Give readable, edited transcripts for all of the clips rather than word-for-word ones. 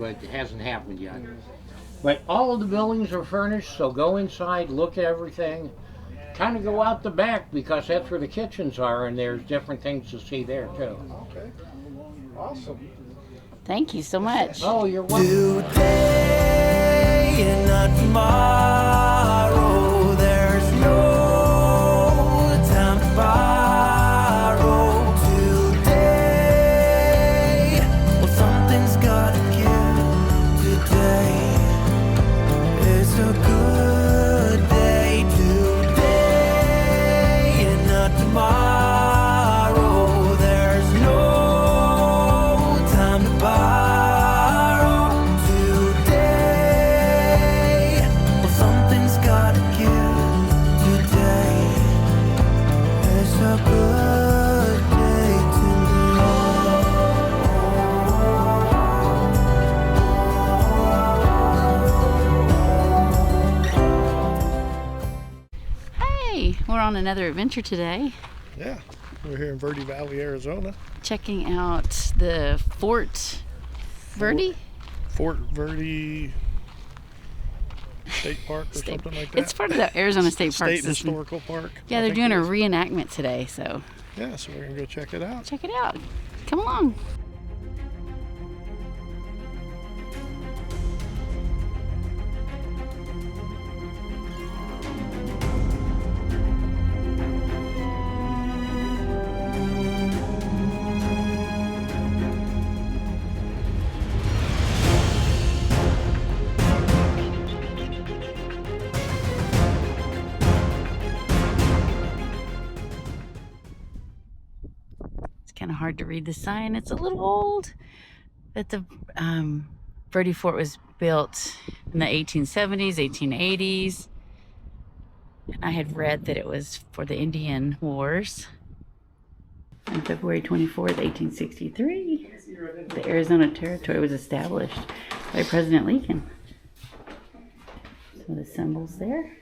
but it hasn't happened yet. But all of the buildings are furnished, so go inside, look at everything. Kind of go out the back because that's where the kitchens are, and there's different things to see there too. Okay, awesome. Thank you so much. Oh, you're welcome. Today and not tomorrow, there's no time to borrow. Today, well, something's gotta give. Today is a good day. Today and not tomorrow, there's no time to borrow. Today, well, something's gotta give. Today is a good day to Hey, we're on another adventure today, Yeah, we're here in Verde Valley, Arizona. checking out the Fort Verde. Fort Verde State Park or something like that. It's part of the Arizona State Park State system. Historical Park. Yeah, I they're think doing a it is. reenactment today, so Yeah, so we're gonna go check it out. check it out. Come along. It's kind of hard to read the sign. It's a little old, but the Verde Fort was built in the 1870s, 1880s. And I had read that it was for the Indian Wars. On February 24th, 1863, the Arizona Territory was established by President Lincoln. So the symbols there.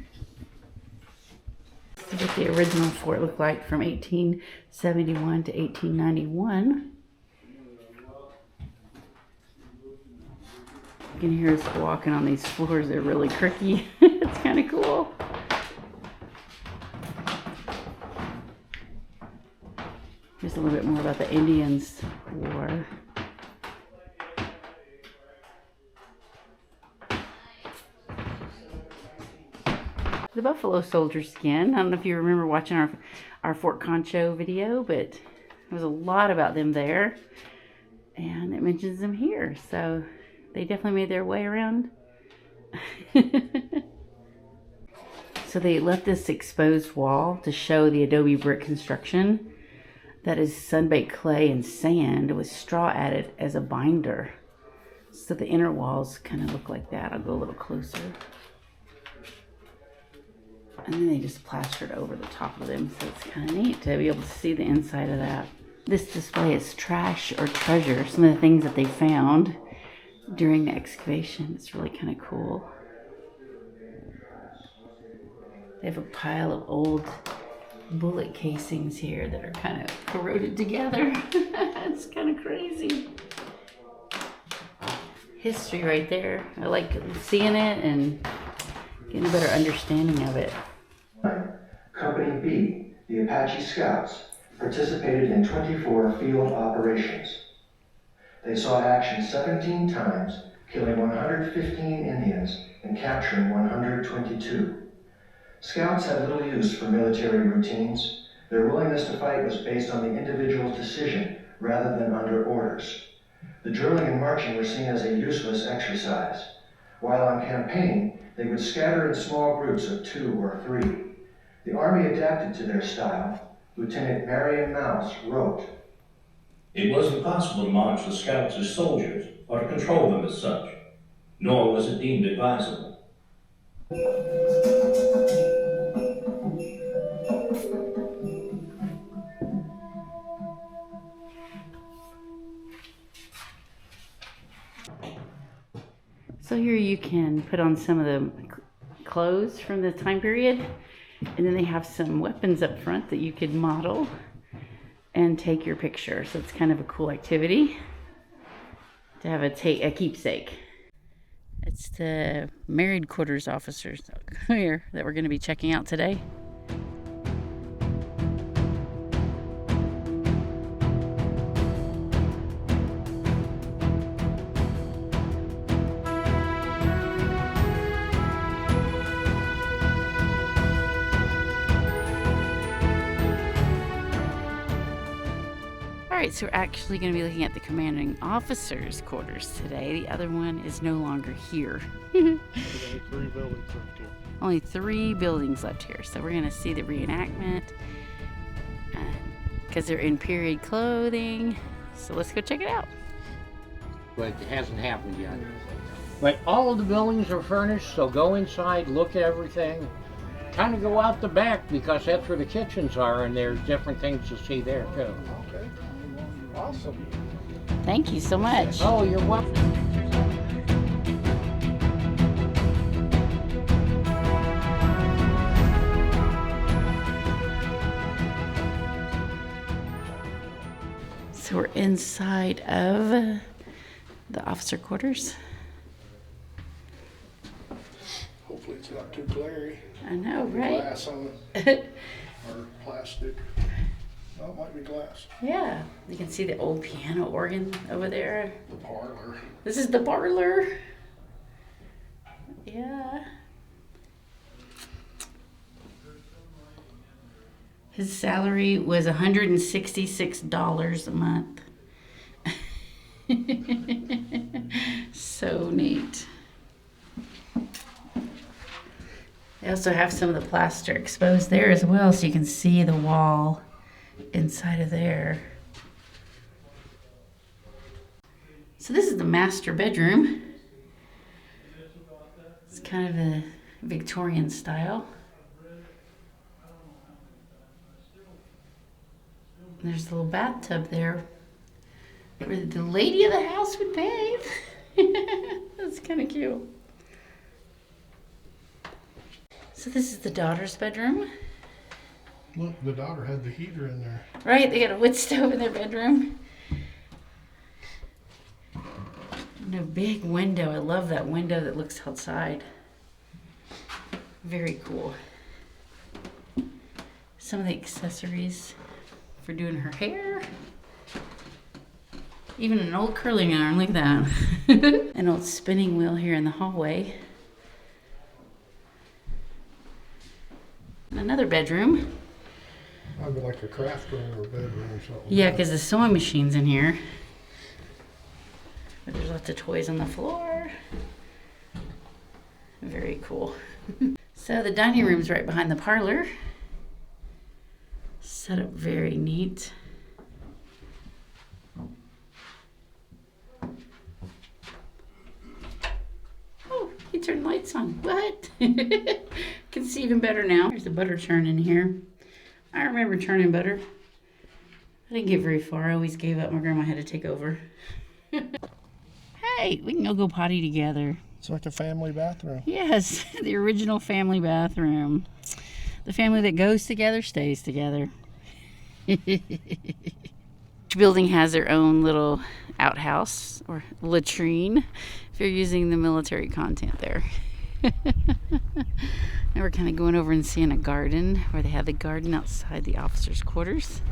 This is what the original fort looked like from 1871 to 1891. You can hear us walking on these floors. They're really creaky. It's kind of cool. Here's a little bit more about the Indians' war. The buffalo soldier skin. I don't know if you remember watching our Fort Concho video, but there was a lot about them there. And it mentions them here. So they definitely made their way around. So they left this exposed wall to show the adobe brick construction. That is sun-baked clay and sand with straw added as a binder. So the inner walls kind of look like that. I'll go a little closer. And then they just plastered over the top of them. So it's kind of neat to be able to see the inside of that. This display is trash or treasure. Some of the things that they found during the excavation. It's really kind of cool. They have a pile of old bullet casings here that are kind of corroded together. It's kind of crazy. History right there. I like seeing it and getting a better understanding of it. Company B, the Apache Scouts, participated in 24 field operations. They saw action 17 times, killing 115 Indians and capturing 122. Scouts had little use for military routines. Their willingness to fight was based on the individual's decision rather than under orders. The drilling and marching were seen as a useless exercise. While on campaign, they would scatter in small groups of 2 or 3. The Army adapted to their style. Lieutenant Marion Mouse wrote, "It wasn't possible to march the scouts as soldiers or to control them as such, nor was it deemed advisable. So here you can put on some of the clothes from the time period, and then they have some weapons up front that you could model and take your picture. So it's kind of a cool activity. to have a keepsake. It's the married quarters officers here that we're going to be checking out today. Alright, so we're actually going to be looking at the commanding officer's quarters today. The other one is no longer here. There's only 3 buildings left here. Only 3 buildings left here. So we're going to see the reenactment because they're in period clothing. So let's go check it out. But it hasn't happened yet. But all of the buildings are furnished, so go inside, look at everything. Kind of go out the back because that's where the kitchens are, and there's different things to see there too. Okay. Awesome. Thank you so much. Oh, you're welcome. So we're inside of the officer quarters. Hopefully it's not too glary. I know, right? Glass on it. Or plastic. No, it might be glass. Yeah, you can see the old piano organ over there. The parlor. This is the parlor. Yeah. His salary was $166 a month. So neat. They also have some of the plaster exposed there as well, so you can see the wall inside of there. So this is the master bedroom. It's kind of a Victorian style. There's a little bathtub there where the lady of the house would bathe. That's kind of cute. So this is the daughter's bedroom. Look, the daughter had the heater in there. Right, they got a wood stove in their bedroom. And a big window. I love that window that looks outside. Very cool. Some of the accessories for doing her hair. Even an old curling iron, look at that. An old spinning wheel here in the hallway. And another bedroom. I'd be like a craft room or bedroom or something. Yeah, because the sewing machine's in here. But there's lots of toys on the floor. Very cool. So the dining room's right behind the parlor. Set up very neat. Oh, he turned lights on. What? Can see even better now. There's a butter churn in here. I remember churning butter. I didn't get very far. I always gave up. My grandma had to take over. Hey, we can go potty together. It's like a family bathroom. Yes, the original family bathroom. The family that goes together stays together. Each building has their own little outhouse or latrine if you're using the military content there. Now we're kind of going over and seeing a garden where they have the garden outside the officers' quarters.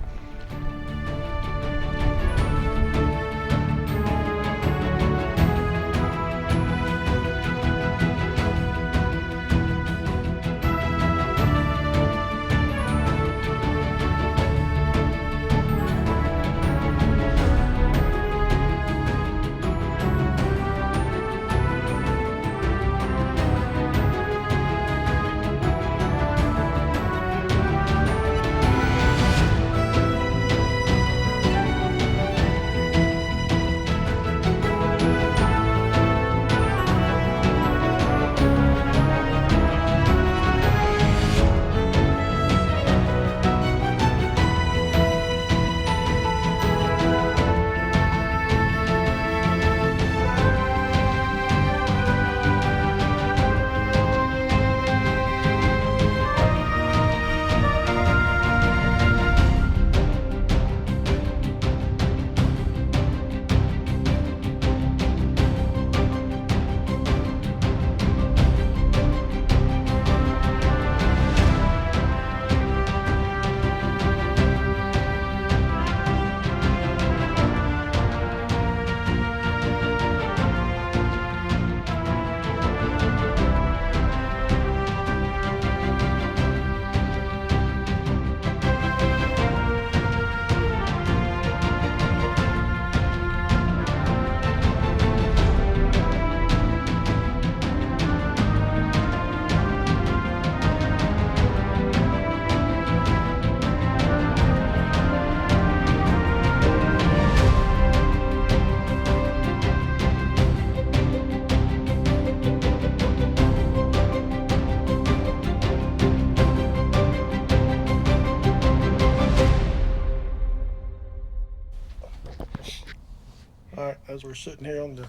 sitting here on the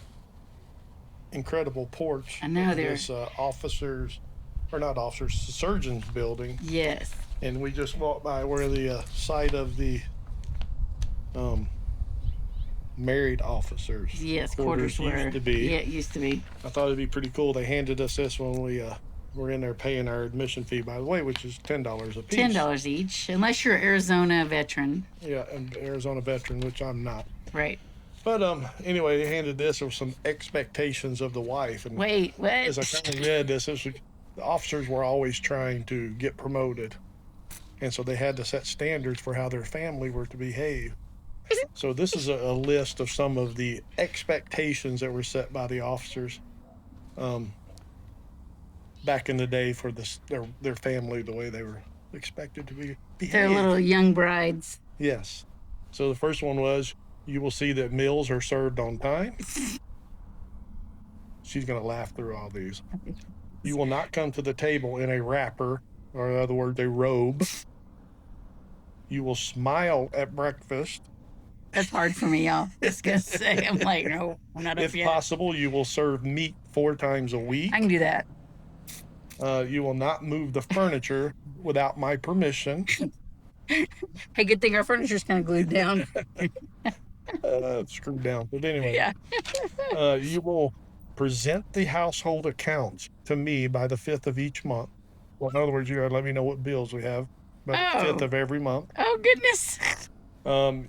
incredible porch. I know, of they're- this surgeon's building, Yes. and we just walked by where the site of the married officers. Yes, quarters were. used to be. Yeah, it used to be. I thought it'd be pretty cool. They handed us this when we were in there paying our admission fee, by the way, which is $10 a piece. $10 each, unless you're an Arizona veteran. Yeah, and Arizona veteran, which I'm not. Right. But anyway, they handed this with some expectations of the wife. And Wait, what? as I kind of read this, the officers were always trying to get promoted, and so they had to set standards for how their family were to behave. So this is a list of some of the expectations that were set by the officers back in the day for their family, the way they were expected to behave. They're little young brides. Yes. So the first one was, you will see that meals are served on time. She's going to laugh through all these. You will not come to the table in a wrapper, or in other words, a robe. You will smile at breakfast. That's hard for me, y'all. Just gonna say, I'm like, no, I'm not up If yet. possible, you will serve meat 4 times a week. I can do that. You will not move the furniture without my permission. Hey, good thing our furniture's kind of glued down. Screwed down. But anyway, Yeah. you will present the household accounts to me by the 5th of each month. Well, in other words, you gotta let me know what bills we have by the 5th of every month. Oh, goodness.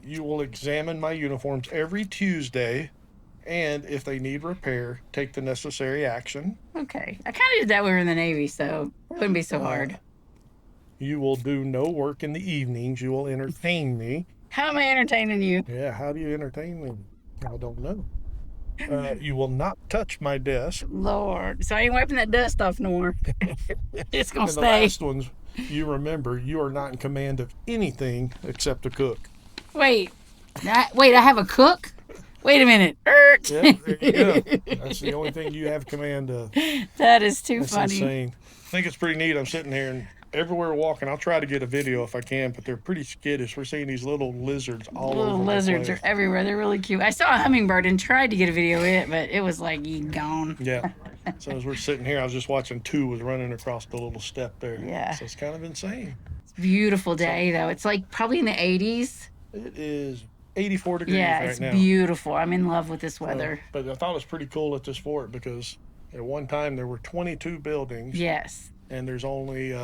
You will examine my uniforms every Tuesday, and if they need repair, take the necessary action. Okay. I kind of did that when we were in the Navy, so it wouldn't be so hard. You will do no work in the evenings. You will entertain me. How am I entertaining you? Yeah, how do you entertain me? I don't know. You will not touch my desk. Lord. So I ain't wiping that dust off no more. It's going And to the stay. last ones, you remember, you are not in command of anything except to cook. Wait. I have a cook? Wait a minute. Yeah, there you go. That's the only thing you have command of. That is too That's funny. insane. I think it's pretty neat. I'm sitting here and everywhere walking, I'll try to get a video if I can, but they're pretty skittish. We're seeing these little lizards all over Little the lizards place. are everywhere. They're really cute. I saw a hummingbird and tried to get a video of it, but it was like, you gone. Yeah. So as we're sitting here, I was just watching 2 was running across the little step there. Yeah. So it's kind of insane. It's a beautiful day, though. It's like probably in the 80s. It is 84 degrees Yeah, right it's now. beautiful. I'm in love with this weather. But I thought it was pretty cool at this fort because at one time there were 22 buildings. Yes. And there's only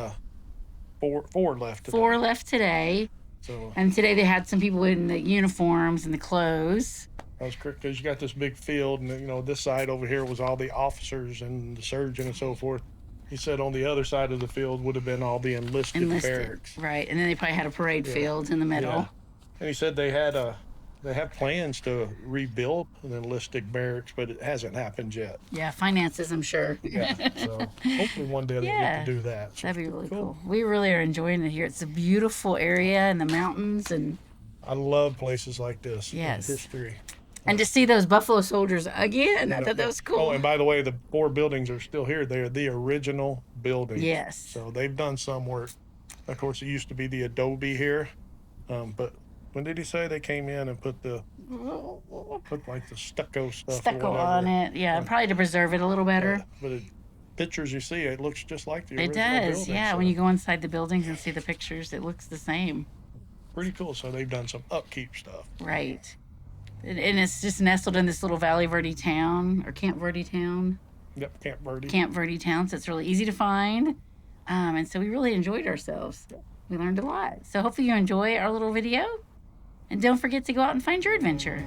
four left today. 4 left today. So And today they had some people in the uniforms and the clothes. that was correct because you got this big field, and this side over here was all the officers and the surgeon and so forth. He said on the other side of the field would have been all the enlisted barracks. Right. And then they probably had a parade field in the middle. Yeah. And he said they have plans to rebuild an enlisted barracks, but it hasn't happened yet. Yeah, finances, I'm sure. Yeah. So hopefully one day they'll get to do that. So That'd be really cool. We really are enjoying it here. It's a beautiful area in the mountains, and I love places like this. Yes. History. to see those Buffalo Soldiers again. I thought that was cool. Oh, and by the way, the 4 buildings are still here. They are the original buildings. Yes. So they've done some work. Of course, it used to be the adobe here, but when did he say they came in and put like the stucco stuff? Stucco or whatever. on it, yeah, probably to preserve it a little better. But pictures you see, it looks just like the It original does, building, yeah. so When you go inside the buildings and see the pictures, it looks the same. pretty cool. So they've done some upkeep stuff. Right. And it's just nestled in this little Valley Verde town, or Camp Verde town. Yep, Camp Verde. Camp Verde town, so it's really easy to find. And so we really enjoyed ourselves. We learned a lot. So hopefully you enjoy our little video. And don't forget to go out and find your adventure.